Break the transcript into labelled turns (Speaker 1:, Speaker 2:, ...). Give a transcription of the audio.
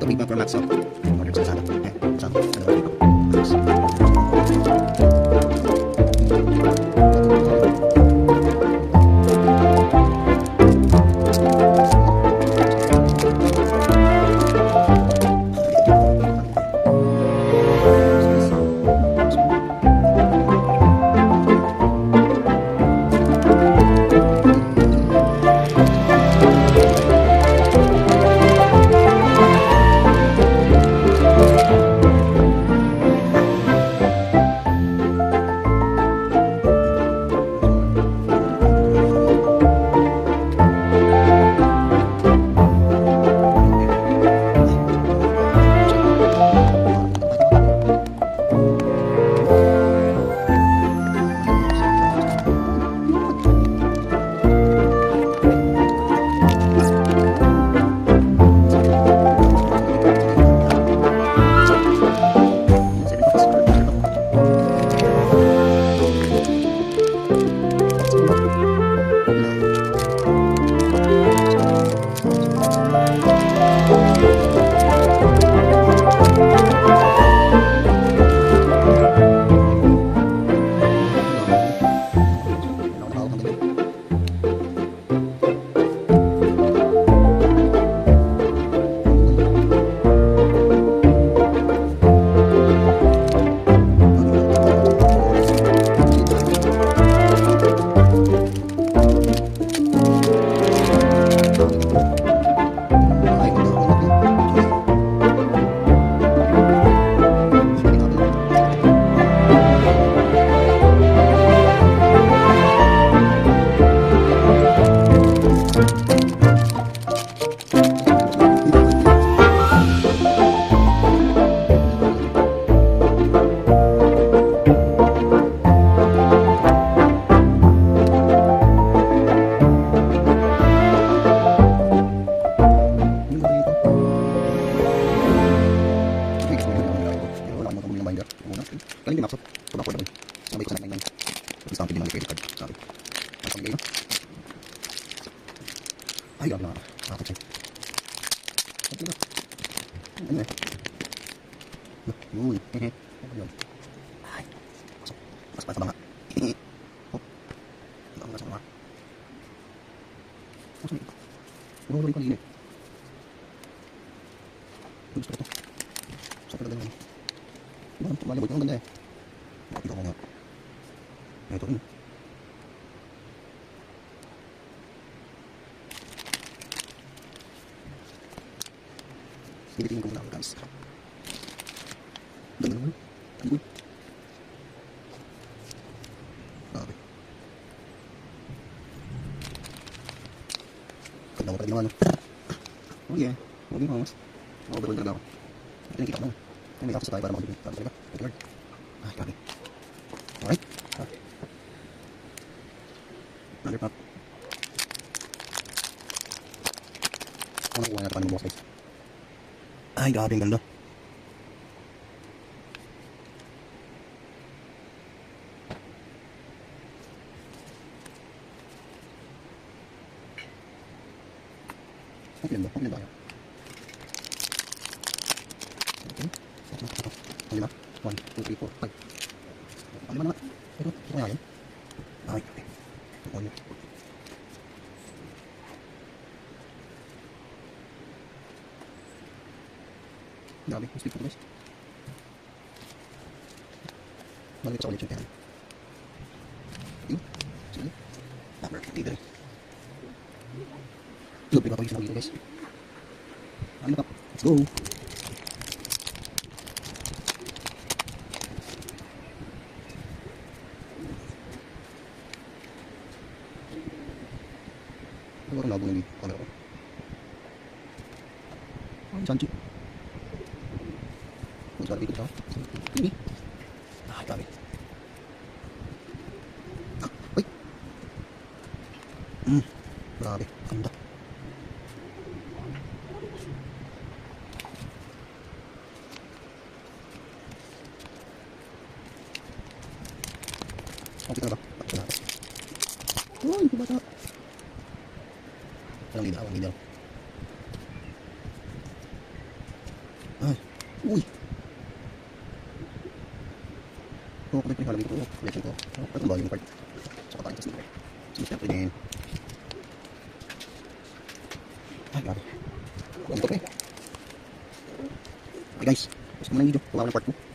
Speaker 1: ito big bang for max, so order sa sana. So, ay, grabe na nakakapit siya. Ano eh? Yun. Yun. Ay, pasok. Mas pa sa banga. Hop. Ito ang sa banga. Pasok ito. Ulo-ulo yung kanina eh. Gusto ko ito. Sa talaga naman. Diba, malabot yung ganda eh. Nakapit ako nga. Ito rin. Pilitin ko muna ako guys. Ganda naman. Uy. Grabe. Ganda mo pa rin naman. Oh yeah. Huwag yung hangas. Overall talaga ako. Ito yung kita ko naman. Ay, may ako sa tayo para makabigay. Tama talaga. Thank you Lord. Ay, grabe. Alright. Another pop. Ano nakuha natin pa ng boss guys. Ay, grabe ang ganda. Ang ganda, ang ganda. Okay. Ang lima. 1, 2, 3, 4, 5. Ang lima naman. Pero, ito kaya yan. Ay, okay. Ito yun. Grabe, speed ko guys. Balik sa ulit yung pera. Yun, sige. Number 50 rin. Loop, pinapagis na dito guys. Ano ba? Let's go! Ano ba labo yung camera ko? Ang sanchi. Suara dikit tau. Ini. Ah, grabe. Uy. Grabe. Ganda. Okay na ba? Tapos na. Uy, bata. Walang lidaw, walang lidaw. Ay. Uy. Oh, kulit ko yung halagay ko. Collection ko. Oh, ito ba yung card? Saka tayo sa sticker. Sige, syempre din. Ay, grabe. Buwan ko pa eh. Okay guys. Gusto mo na yung video. Tumawa ng part 2.